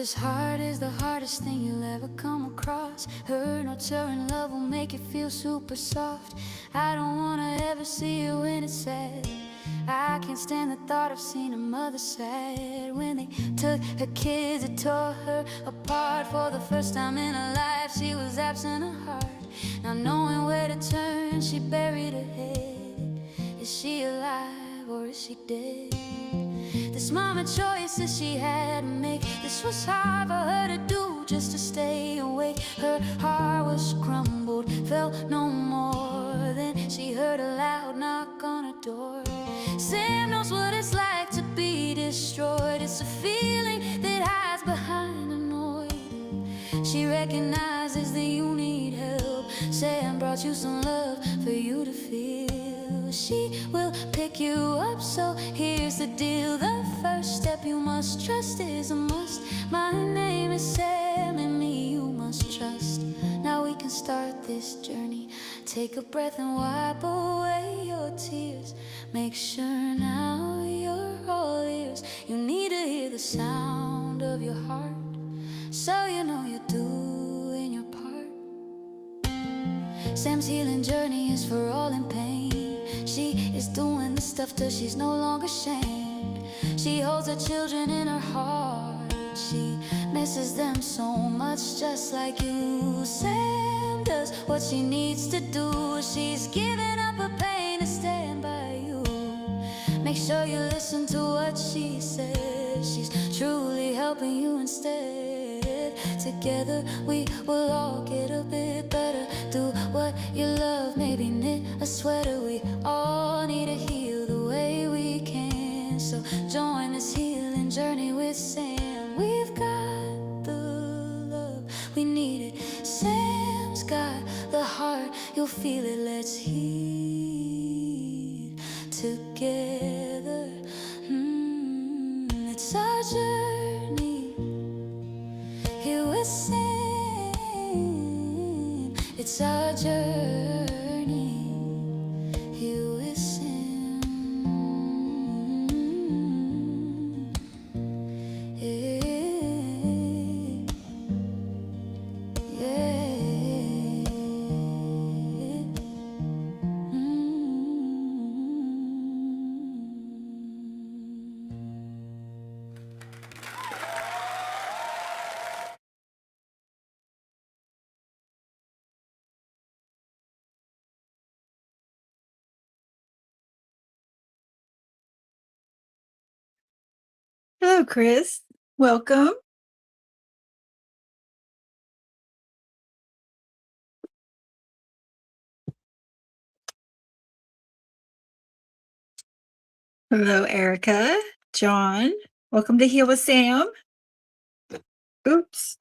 Mother's heart is the hardest thing you'll ever come across. Her nurturing love will make you feel super soft. I don't wanna ever see you when it's sad. I can't stand the thought of seeing a mother sad. When they took her kids, it tore her apart. For the first time in her life, she was absent of heart. Not knowing where to turn, she buried her head. Is she alive or is she dead? This mama choices she had to make. This was hard for her to do, just to stay awake. Her heart was crumbled, felt no more. Then she heard a loud knock on her door. Sam knows what it's like to be destroyed. It's a feeling that hides behind a noise. She recognizes that you need help. Sam brought you some love for you to feel. She will pick you up, so here's the deal. The first step you must trust is a must. My name is Sam, and me you must trust. Now we can start this journey. Take a breath and wipe away your tears. Make sure now you're all ears. You need to hear the sound of your heart, so you know you're doing your part. Sam's healing journey is for all in pain. She is doing the stuff till she's no longer shamed. She holds her children in her heart. She misses them so much, just like you. Sam does what she needs to do. She's giving up her pain to stand by you. Make sure you listen to what she says. She's truly helping you instead. Together we will all get a bit better. Do what you love, maybe knit a sweater. We all need to heal the way we can. So join this healing journey with Sam. We've got the love, we need it. Sam's got the heart, you'll feel it. Let's heal together. It's our journey here with Sam. It's our journey here with Sam. Yeah, yeah. Hello, Chris. Welcome. Hello, Erica. John. Welcome to Heal with Sam. Oops.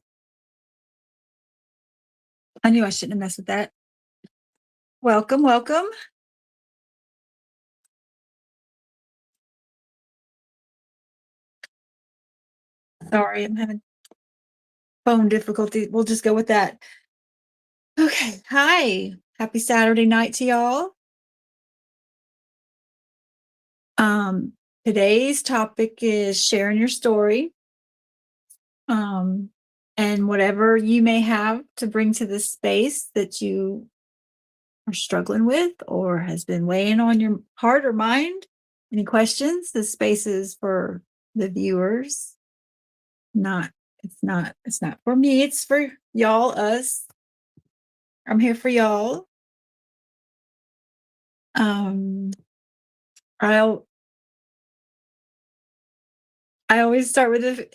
I knew I shouldn't have messed with that. Welcome, welcome. Sorry, I'm having phone difficulty. We'll just go with that. Okay. Hi. Happy Saturday night to y'all. Today's topic is sharing your story. And whatever you may have to bring to this space that you are struggling with or has been weighing on your heart or mind. Any questions? This space is for the viewers. It's not for me, it's for y'all, us. I'm here for y'all. I always start with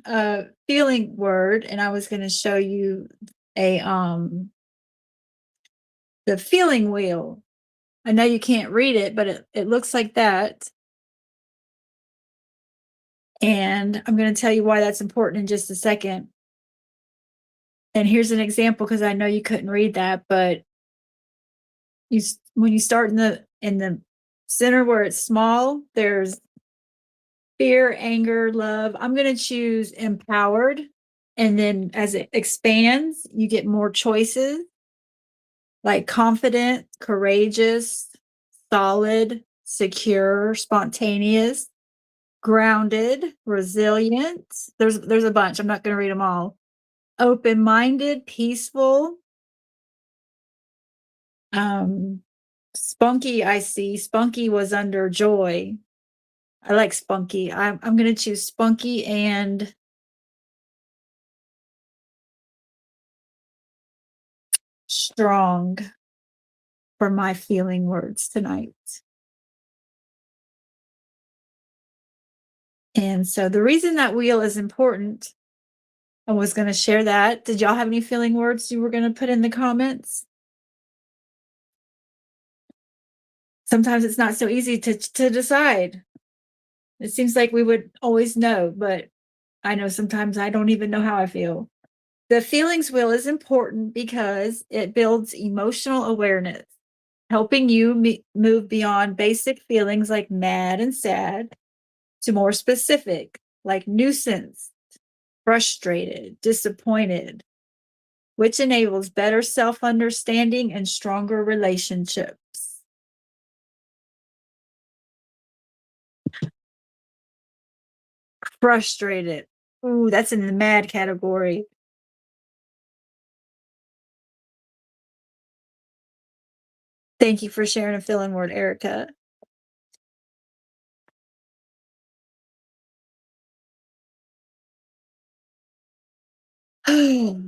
a feeling word, and I was going to show you the feeling wheel. I know you can't read it, but it looks like that. And I'm going to tell you why that's important in just a second. And here's an example, because I know you couldn't read that, but when you start in the center where it's small, there's fear, anger, love. I'm going to choose empowered. And then as it expands, you get more choices, like confident, courageous, solid, secure, spontaneous. grounded, resilient. There's a bunch. I'm not going to read them all. Open-minded, peaceful, um spunky. I see spunky was under joy. I like spunky. I'm going to choose spunky and strong for my feeling words tonight. And so the reason that wheel is important, I was going to share that. Did y'all have any feeling words you were going to put in the comments? Sometimes it's not so easy to decide. It seems like we would always know, but I know sometimes I don't even know how I feel. The feelings wheel is important because it builds emotional awareness, helping you move beyond basic feelings like mad and sad to more specific, like nuisance, frustrated, disappointed, which enables better self understanding and stronger relationships. Frustrated. Ooh, that's in the mad category. Thank you for sharing a feeling word, Erica. I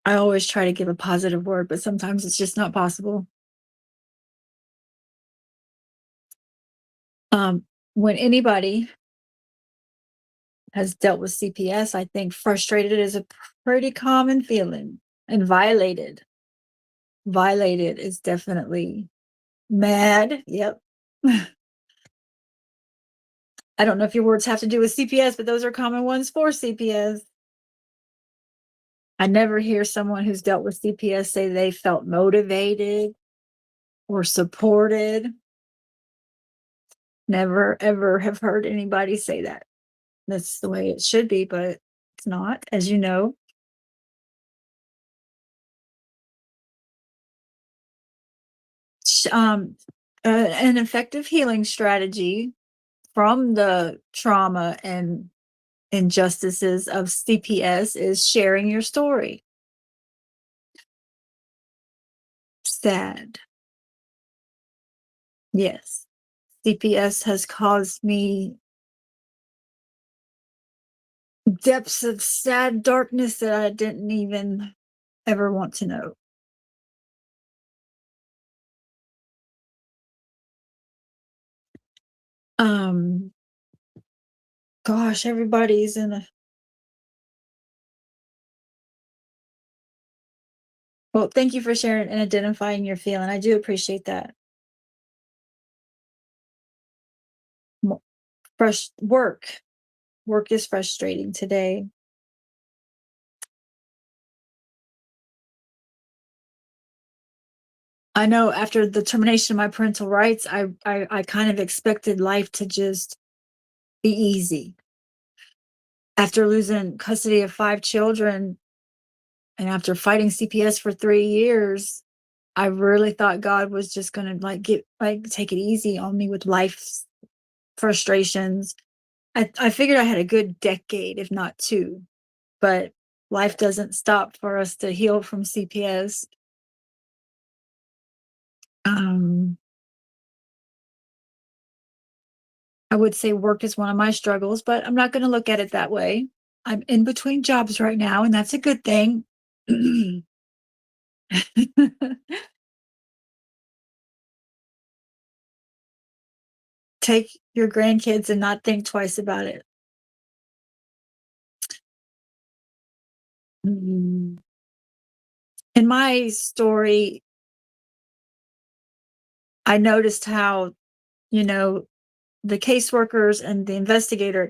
always try to give a positive word, but sometimes it's just not possible. When anybody has dealt with CPS, I think frustrated is a pretty common feeling, and violated. Violated is definitely mad. Yep. I don't know if your words have to do with CPS, but those are common ones for CPS. I never hear someone who's dealt with CPS say they felt motivated or supported. Never, ever have heard anybody say that. That's the way it should be, but it's not, as you know. Sh- Um, an effective healing strategy from the trauma and injustices of CPS is sharing your story. Sad. Yes. CPS has caused me depths of sad darkness that I didn't even ever want to know. Um, gosh, everybody's in a well, thank you for sharing and identifying your feeling. I do appreciate that. Fresh work. Work is frustrating today. I know after the termination of my parental rights, I kind of expected life to just be easy. After losing custody of 5 children and after fighting CPS for 3 years, I really thought God was just gonna, like, take it easy on me with life's frustrations. I figured I had a good decade, if not 2, but life doesn't stop for us to heal from CPS. Um, I would say work is one of my struggles, but I'm not gonna look at it that way. I'm in between jobs right now, and that's a good thing. Take your grandkids and not think twice about it. Mm. In my story, I noticed how, you know, the caseworkers and the investigator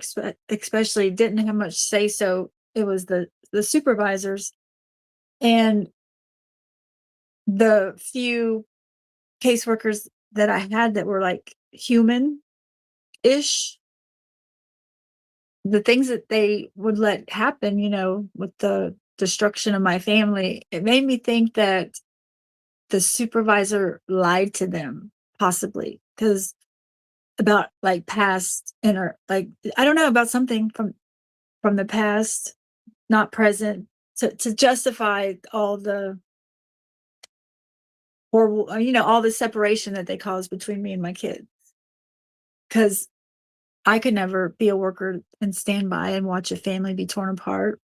especially didn't have much say so. It was the supervisors, and the few caseworkers that I had that were like human ish, the things that they would let happen, with the destruction of my family, it made me think that the supervisor lied to them, possibly, because about like past like I don't know, about something from the past, not present, to justify all the horrible, all the separation that they caused between me and my kids. Because I could never be a worker and stand by and watch a family be torn apart.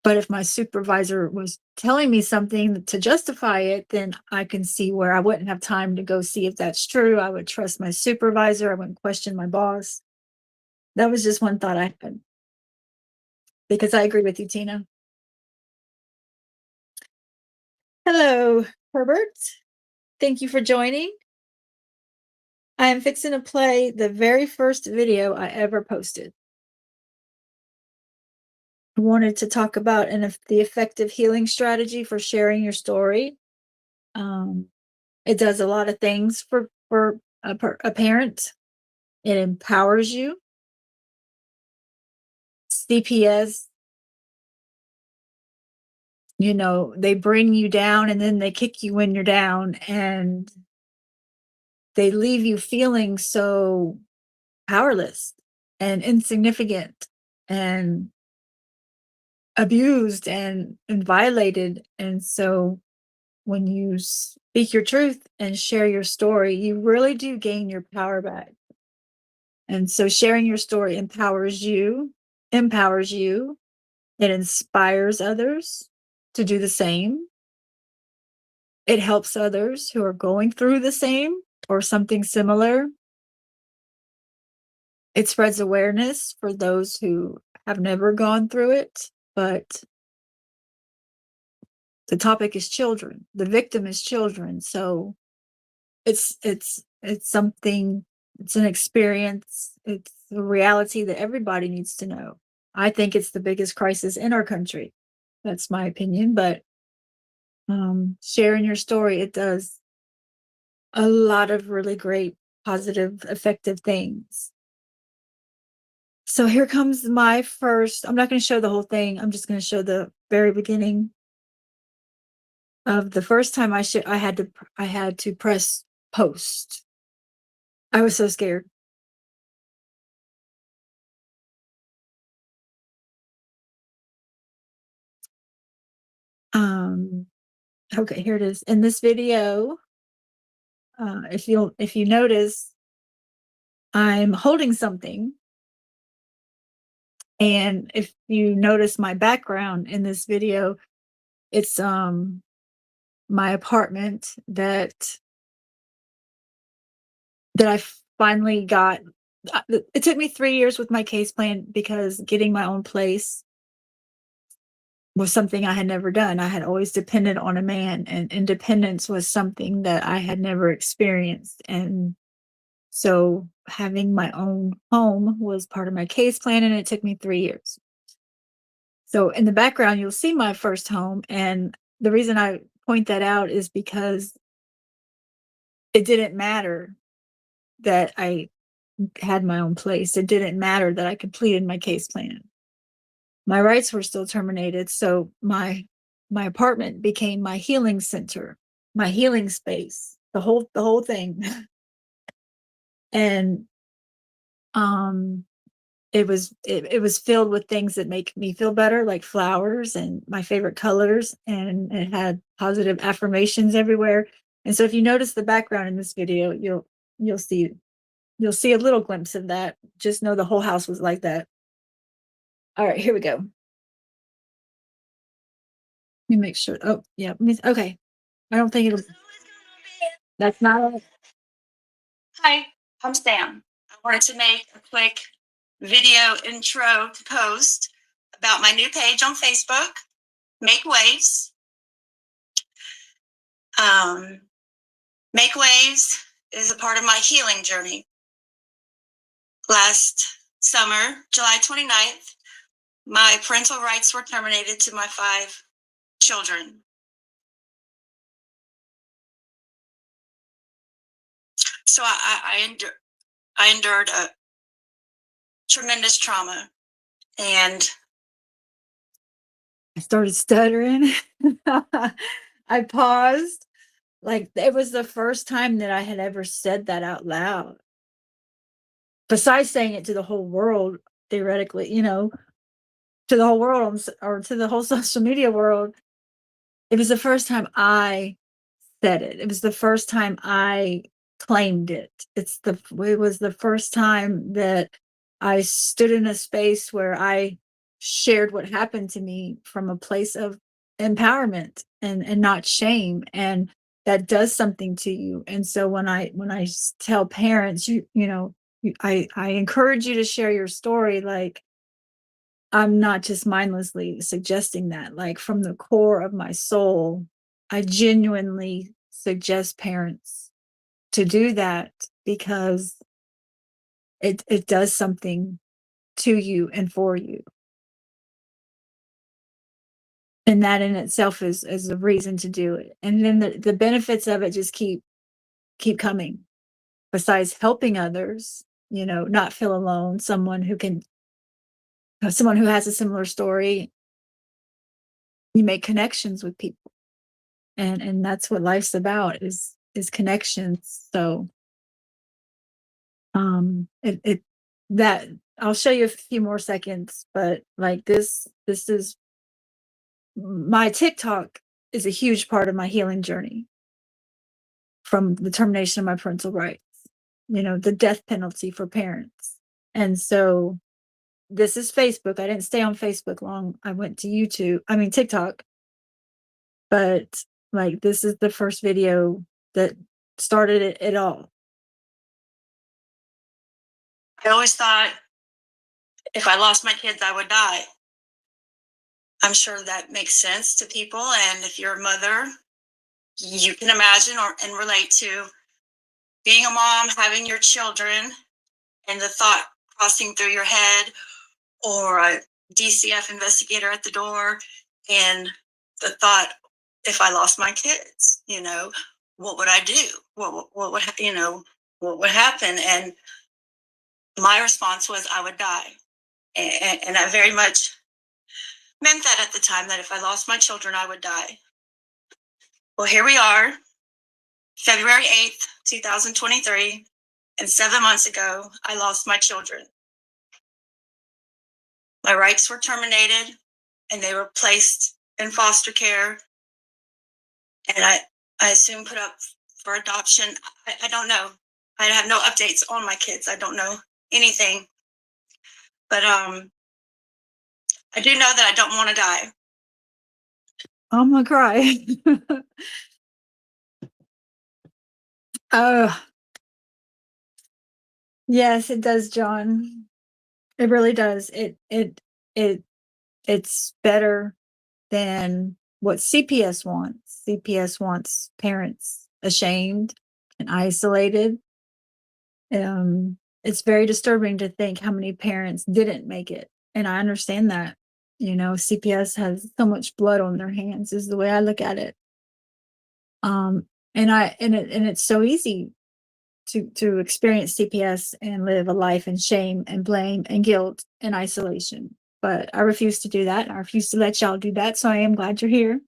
But if my supervisor was telling me something to justify it, then I can see where I wouldn't have time to go see if that's true. I would trust my supervisor. I wouldn't question my boss. That was just one thought I had, because I agree with you, Tina. Hello, Herbert. Thank you for joining. I am fixing to play the very first video I ever posted. I wanted to talk about the effective healing strategy for sharing your story. It does a lot of things for a parent. It empowers you. CPS, they bring you down and then they kick you when you're down, and they leave you feeling so powerless and insignificant and abused and violated. And so when you speak your truth and share your story, you really do gain your power back. And so sharing your story empowers you. It inspires others to do the same. It helps others who are going through the same or something similar. It spreads awareness for those who have never gone through it, but the topic is children. The victim is children. So it's something, it's an experience, it's a reality that everybody needs to know. I think it's the biggest crisis in our country. That's my opinion, but sharing your story, it does a lot of really great, positive, effective things. So here comes my first. I'm not going to show the whole thing. I'm just going to show the very beginning of the first time I had to press post. I was so scared. Um, okay, here it is. In this video, if you notice, I'm holding something. And if you notice my background in this video, it's my apartment that I finally got. It took me 3 years with my case plan, because getting my own place was something I had never done. I had always depended on a man, and independence was something that I had never experienced. And so having my own home was part of my case plan, and it took me 3 years. So in the background, you'll see my first home. And the reason I point that out is because it didn't matter that I had my own place. It didn't matter that I completed my case plan. My rights were still terminated. So my apartment became my healing center, my healing space, the whole thing. And it was filled with things that make me feel better, like flowers and my favorite colors, and it had positive affirmations everywhere. And so if you notice the background in this video, you'll see a little glimpse of that. Just know the whole house was like that. All right, here we go. Let me make sure. Oh, yeah. Okay. I don't think it'll. That's not it. Hi, I'm Sam. I wanted to make a quick video intro to post about my new page on Facebook, Make Waves. Make Waves is a part of my healing journey. Last summer, July 29th, my parental rights were terminated to my 5 children. So I endured a tremendous trauma, and I started stuttering. I paused. Like, it was the first time that I had ever said that out loud. besides saying it to the whole world, theoretically, to the whole world or to the whole social media world, it was the first time I said it. It was the first time I claimed it. It was the first time that I stood in a space where I shared what happened to me from a place of empowerment and not shame. And that does something to you. And so when I tell parents, I encourage you to share your story. Like, I'm not just mindlessly suggesting that. Like, from the core of my soul, I genuinely suggest parents to do that because it does something to you and for you. And that in itself is a reason to do it. And then the benefits of it just keep coming. Besides helping others, not feel alone, someone who has a similar story, you make connections with people. And that's what life's about is connections. So it that I'll show you a few more seconds, but like this is my TikTok is a huge part of my healing journey from the termination of my parental rights, the death penalty for parents. And so this is Facebook. I didn't stay on Facebook long. I went to TikTok, but like this is the first video that started it all. I always thought if I lost my kids, I would die. I'm sure that makes sense to people. And if you're a mother, you can imagine and relate to being a mom, having your children, and the thought crossing through your head, or a DCF investigator at the door, and the thought, if I lost my kids, what would I do? What would happen? And my response was, I would die. And I very much meant that at the time, that if I lost my children, I would die. Well, here we are, February 8th, 2023, and 7 months ago, I lost my children. My rights were terminated, and they were placed in foster care, and I assume put up for adoption. I don't know. I have no updates on my kids. I don't know anything. But I do know that I don't want to die. I'm gonna cry. Oh, yes, it does, John. It really does. It's better than what CPS wants. CPS wants parents ashamed and isolated. It's very disturbing to think how many parents didn't make it. And I understand that. CPS has so much blood on their hands, is the way I look at it. And it's so easy to experience CPS and live a life in shame and blame and guilt and isolation. But I refuse to do that. I refuse to let y'all do that. So I am glad you're here.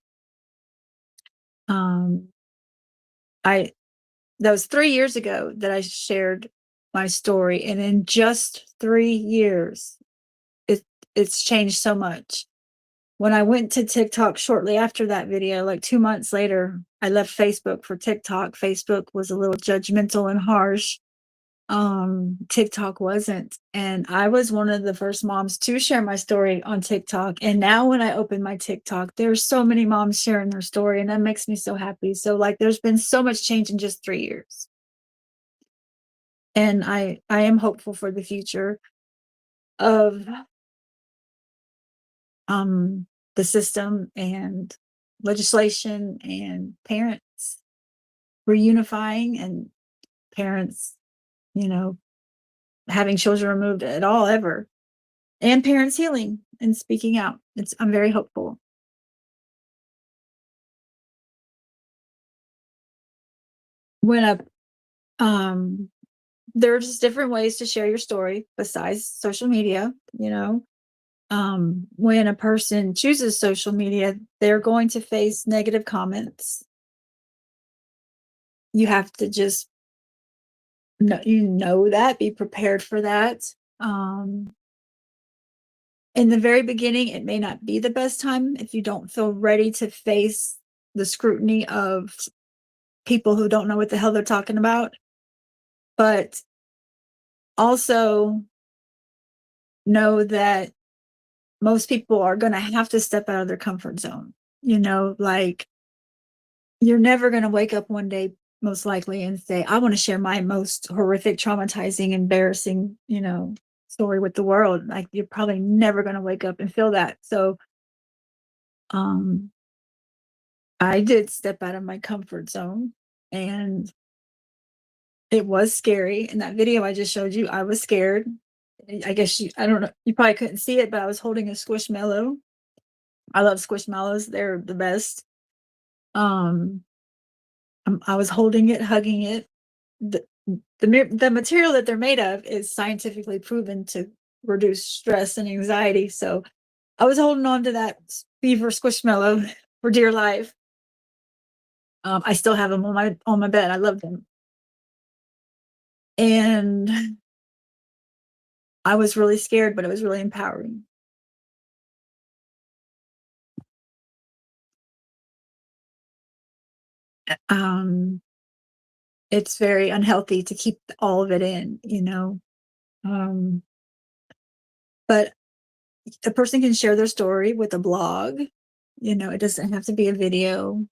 That was 3 years ago that I shared my story, and in just 3 years, it's changed so much. When I went to TikTok shortly after that video, like 2 months later, I left Facebook for TikTok. Facebook was a little judgmental and harsh. TikTok wasn't. And I was one of the first moms to share my story on TikTok. And now when I open my TikTok, there's so many moms sharing their story, and that makes me so happy. So like there's been so much change in just 3 years. And I am hopeful for the future of the system and legislation and parents reunifying and parents, having children removed at all ever, and parents healing and speaking out. I'm very hopeful. When there's just different ways to share your story besides social media. When a person chooses social media, they're going to face negative comments. You have to just you know that, be prepared for that. In the very beginning, it may not be the best time if you don't feel ready to face the scrutiny of people who don't know what the hell they're talking about. But also know that most people are going to have to step out of their comfort zone. Like, you're never going to wake up one day, most likely, and say, I want to share my most horrific, traumatizing, embarrassing, story with the world. Like, you're probably never going to wake up and feel that. So, um, I did step out of my comfort zone, and it was scary. In that video I just showed you, I was scared. I guess I don't know, you probably couldn't see it, but I was holding a squishmallow. I love squishmallows. They're the best. Um, I was holding it, hugging it. The, the material that they're made of is scientifically proven to reduce stress and anxiety. So I was holding on to that beaver squishmallow for dear life. I still have them on my bed. I love them. And I was really scared, but it was really empowering. Um, it's very unhealthy to keep all of it in. Um, but a person can share their story with a blog. It doesn't have to be a video.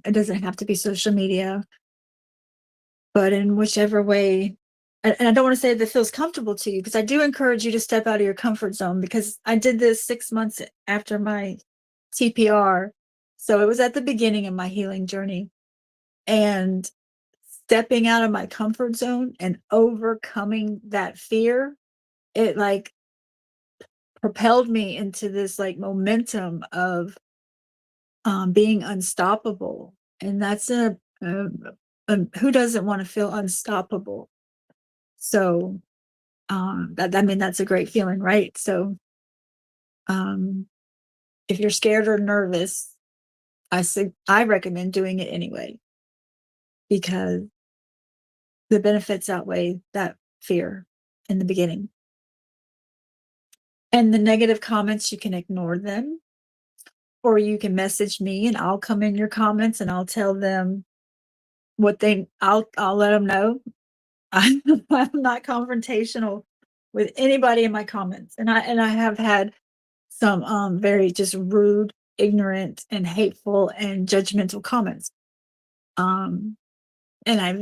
It doesn't have to be social media, but in whichever way, and I don't want to say that feels comfortable to you, because I do encourage you to step out of your comfort zone, because I did this 6 months after my TPR. So it was at the beginning of my healing journey. And stepping out of my comfort zone and overcoming that fear, it like propelled me into this like momentum of being unstoppable. And that's who doesn't want to feel unstoppable? So I mean, that's a great feeling, right? So um, if you're scared or nervous, I recommend doing it anyway, because the benefits outweigh that fear in the beginning. And the negative comments, you can ignore them, or you can message me and I'll come in your comments and I'll tell them I'll let them know. I'm not confrontational with anybody in my comments. And I have had some very just rude, ignorant, and hateful and judgmental comments. Um I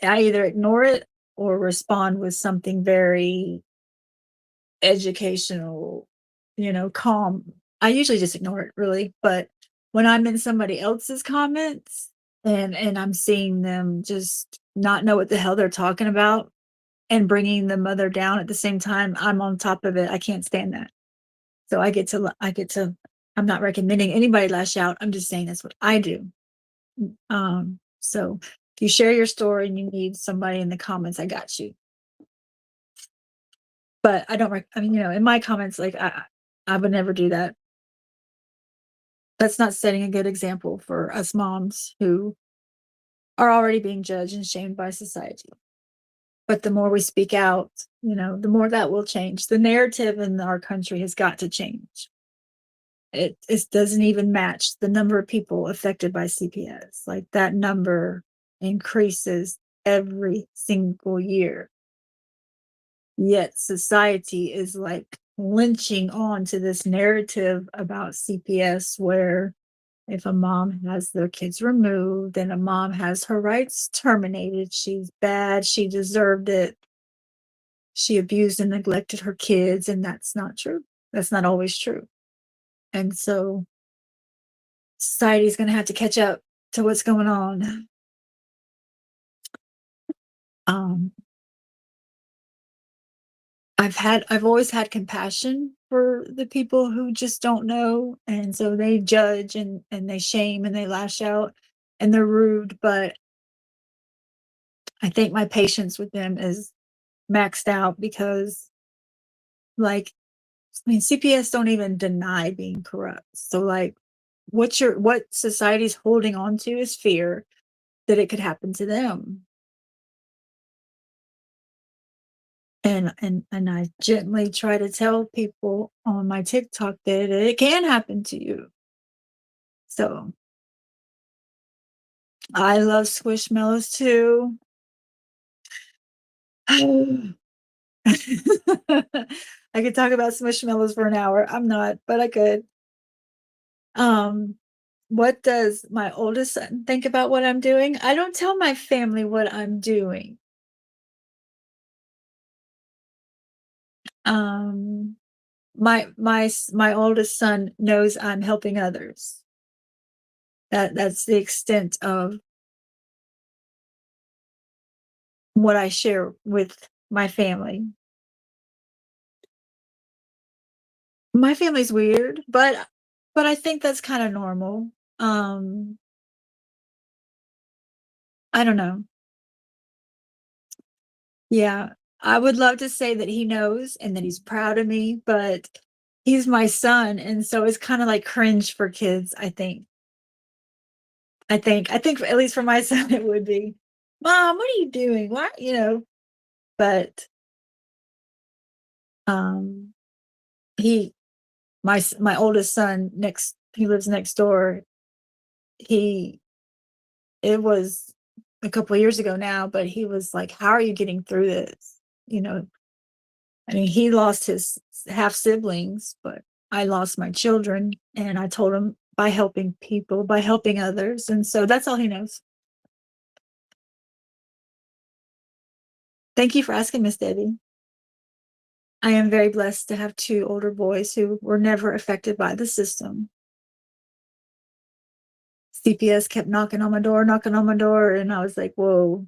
either ignore it or respond with something very educational, calm. I usually just ignore it, really. But when I'm in somebody else's comments and I'm seeing them just not know what the hell they're talking about and bringing the mother down at the same time, I'm on top of it. I can't stand that. So I'm not recommending anybody lash out. I'm just saying that's what I do. So if you share your story and you need somebody in the comments, I got you. But I don't I mean, in my comments, like, I would never do that. That's not setting a good example for us moms who are already being judged and shamed by society. But the more we speak out, the more that will change. The narrative in our country has got to change. It doesn't even match the number of people affected by CPS. Like, that number increases every single year. Yet society is like lynching on to this narrative about CPS, where if a mom has their kids removed and a mom has her rights terminated, she's bad, she deserved it, she abused and neglected her kids. And that's not true. That's not always true. And so society is going to have to catch up to what's going on. Um, I've always had compassion for the people who just don't know, and so they judge and they shame and they lash out and they're rude. But I think my patience with them is maxed out, because, like, I mean, CPS don't even deny being corrupt. So, like, what society's holding on to is fear that it could happen to them. And I gently try to tell people on my TikTok that it can happen to you. So I love squishmallows too. I could talk about squishmallows for an hour. I'm not, but I could. Um, what does my oldest son think about what I'm doing? I don't tell my family what I'm doing. Um, my oldest son knows I'm helping others. That's the extent of what I share with my family. My family's weird, but I think that's kind of normal. Um, I don't know. Yeah, I would love to say that he knows and that he's proud of me, but he's my son, and so it's kind of like cringe for kids, I think. I think at least for my son it would be, "Mom, what are you doing? Why?" But um he my oldest son next he lives next door. He It was a couple of years ago now, but he was like, "How are you getting through this?" You know, I mean, he lost his half siblings, but I lost my children, and I told him by helping people, by helping others, and so that's all he knows. Thank you for asking, Miss Debbie. I am very blessed to have two older boys who were never affected by the system. CPS kept knocking on my door, and I was like, "Whoa."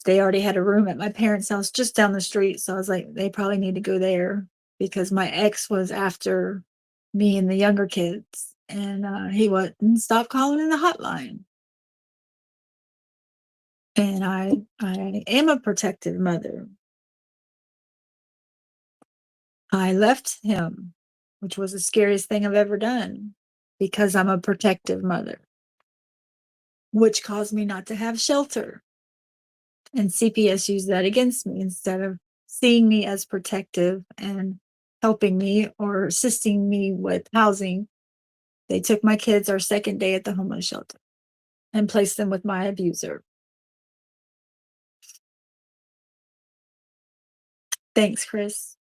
They already had a room at my parents' house just down the street, so I was like, they probably need to go there because my ex was after me and the younger kids, and he wouldn't stop calling in the hotline. And I am a protective mother. I left him, which was the scariest thing I've ever done because I'm a protective mother, which caused me not to have shelter. And CPS used that against me instead of seeing me as protective and helping me or assisting me with housing. They took my kids our second day at the homeless shelter and placed them with my abuser. Thanks, Chris.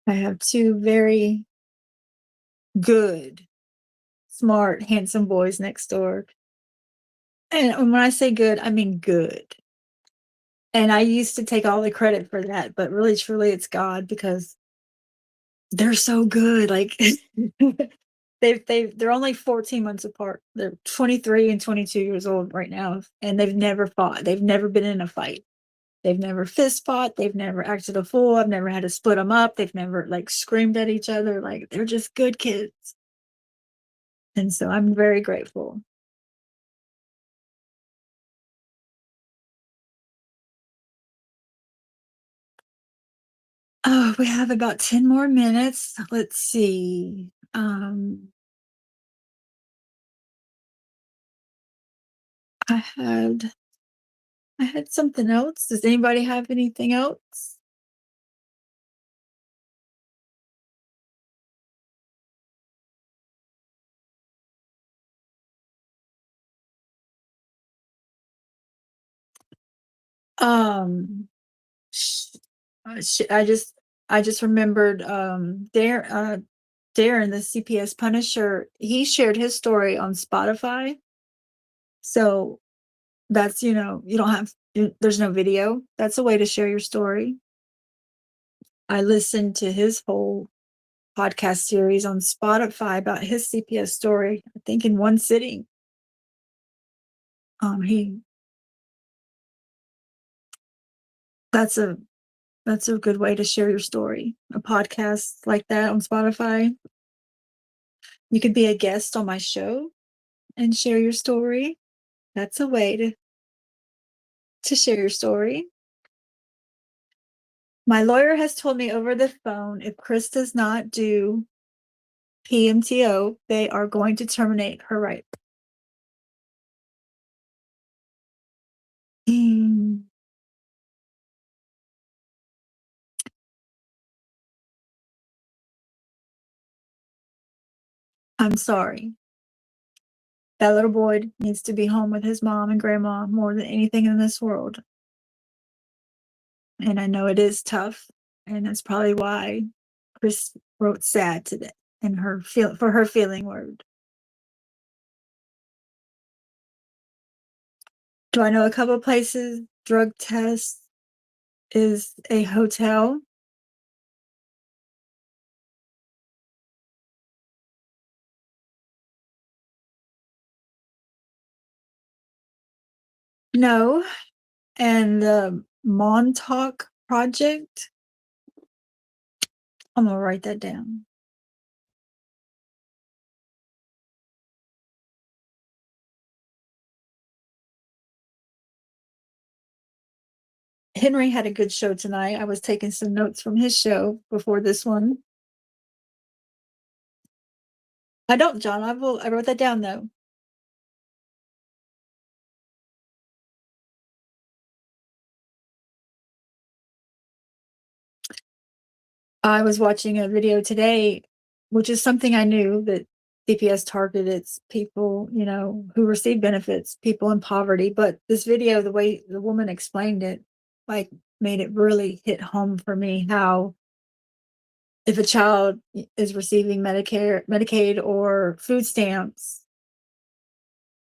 I have two very good, smart, handsome boys next door. And when I say good, I mean good. And I used to take all the credit for that, but really, truly, it's God because they're so good. Like they're only 14 months apart. They're 23 and 22 years old right now, and they've never fought. They've never been in a fight. They've never fist fought. They've never acted a fool. I've never had to split them up. They've never like screamed at each other. Like they're just good kids. And so I'm very grateful. Oh, we have about 10 more minutes. Let's see. I had I had something else. Does anybody have anything else? Um, sh- I just remembered Darren, the CPS Punisher. He shared his story on Spotify. So that's you don't have there's no video. That's a way to share your story. I listened to his whole podcast series on Spotify about his CPS story. I think in one sitting. He that's a that's a good way to share your story. A podcast like that on Spotify. You could be a guest on my show and share your story. That's a way to share your story. My lawyer has told me over the phone if Chris does not do PMTO, they are going to terminate her right. Mm, I'm sorry. That little boy needs to be home with his mom and grandma more than anything in this world. And I know it is tough, and that's probably why Chris wrote sad today in her feel for her feeling word. Do I know a couple places? Drug test is a hotel. No, and the Montauk Project, I'm gonna write that down. Henry had a good show tonight. I was taking some notes from his show before this one. I don't, John. I wrote that down though. I was watching a video today, which is something I knew that CPS targeted its people, who receive benefits, people in poverty. But this video, the way the woman explained it, like made it really hit home for me how if a child is receiving Medicare, Medicaid, or food stamps,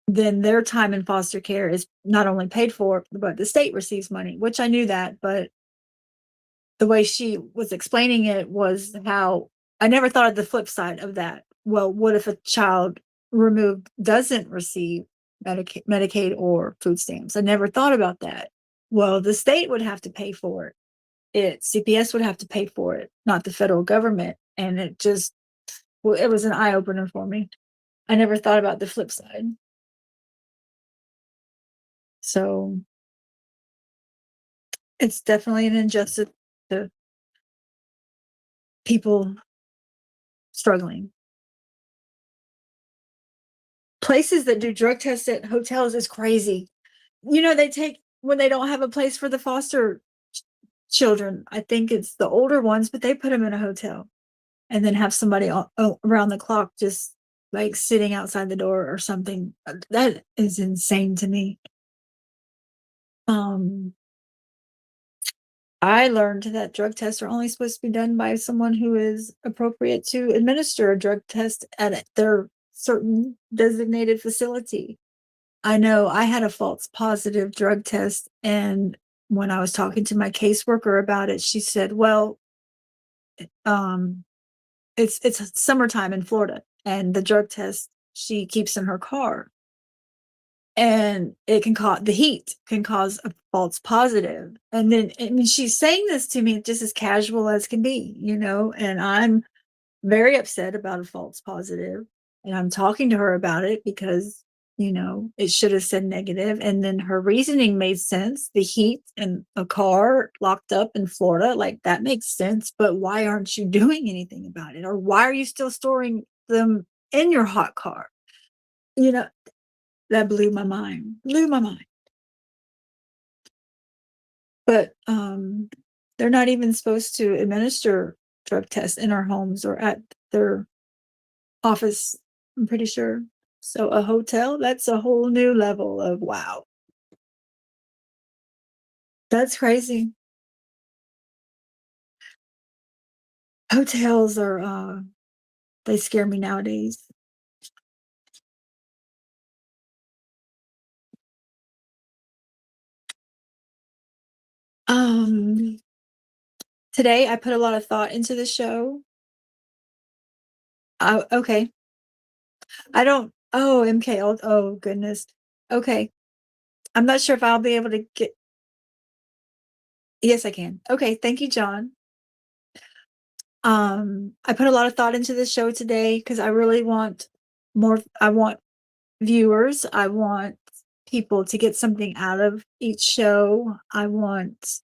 then their time in foster care is not only paid for, but the state receives money, which I knew that, but the way she was explaining it was how I never thought of the flip side of that. Well, what if a child removed doesn't receive Medicaid or food stamps? I never thought about that. Well, the state would have to pay for it. CPS would have to pay for it, not the federal government. And it was an eye opener for me. I never thought about the flip side. So it's definitely an injustice to people struggling. Places that do drug tests at hotels is crazy. They take when they don't have a place for the foster children. I think it's the older ones, but they put them in a hotel and then have somebody around the clock just like sitting outside the door or something. That is insane to me. Um, I learned that drug tests are only supposed to be done by someone who is appropriate to administer a drug test at their certain designated facility. I know I had a false positive drug test, and when I was talking to my caseworker about it, she said, "Well, um, it's summertime in Florida, and the drug test she keeps in her car, and it can cause the heat can cause a false positive." And then, I mean, she's saying this to me just as casual as can be, and I'm very upset about a false positive, and I'm talking to her about it because, it should have said negative, and then her reasoning made sense. The heat in a car locked up in Florida, like, that makes sense, but why aren't you doing anything about it? Or why are you still storing them in your hot car? You know, that blew my mind. But, they're not even supposed to administer drug tests in our homes or at their office, I'm pretty sure. So a hotel, that's a whole new level of wow. That's crazy. Hotels are, they scare me nowadays. Um, Today I put a lot of thought into the show. Okay. I don't Oh, MK, oh goodness. Okay. I'm not sure if I'll be able to get Yes, I can. Okay, thank you, John. I put a lot of thought into this show today because I really want I want viewers. I want people to get something out of each show. I want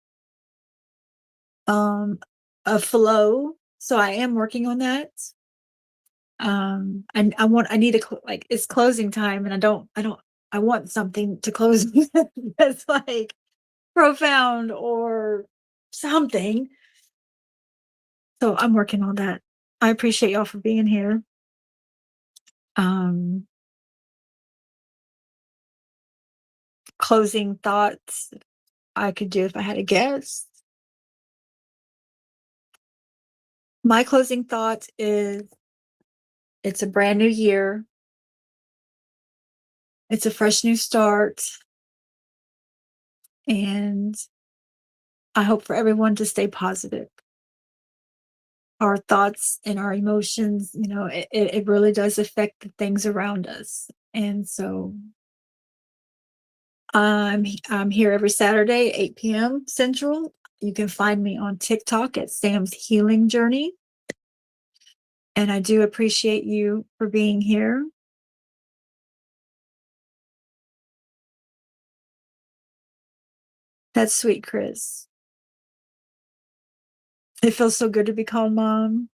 um a flow. So I am working on that. I need like it's closing time, and I want something to close with that's like profound or something. So I'm working on that. I appreciate y'all for being here. Um, Closing thoughts I could do if I had a guest. My closing thought is it's a brand new year. It's a fresh new start. And I hope for everyone to stay positive. Our thoughts and our emotions, it really does affect the things around us. And so I'm here every Saturday, 8 p.m. Central. You can find me on TikTok at Sam's Healing Journey. And I do appreciate you for being here. That's sweet, Chris. It feels so good to be called mom.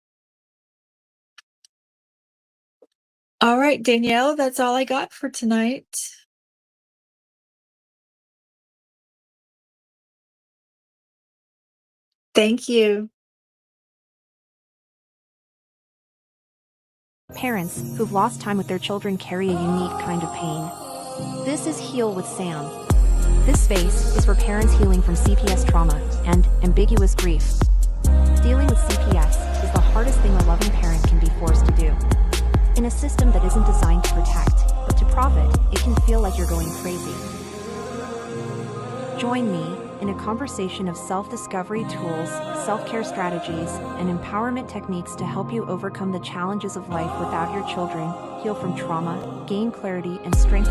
All right, Danielle, that's all I got for tonight. Thank you. Parents who've lost time with their children carry a unique kind of pain. This is Heal with Sam. This space is for parents healing from CPS trauma and ambiguous grief. Dealing with CPS is the hardest thing a loving parent can be forced to do. In a system that isn't designed to protect, but to profit, it can feel like you're going crazy. Join me in a conversation of self-discovery tools, self-care strategies, and empowerment techniques to help you overcome the challenges of life without your children, heal from trauma, gain clarity, and strength.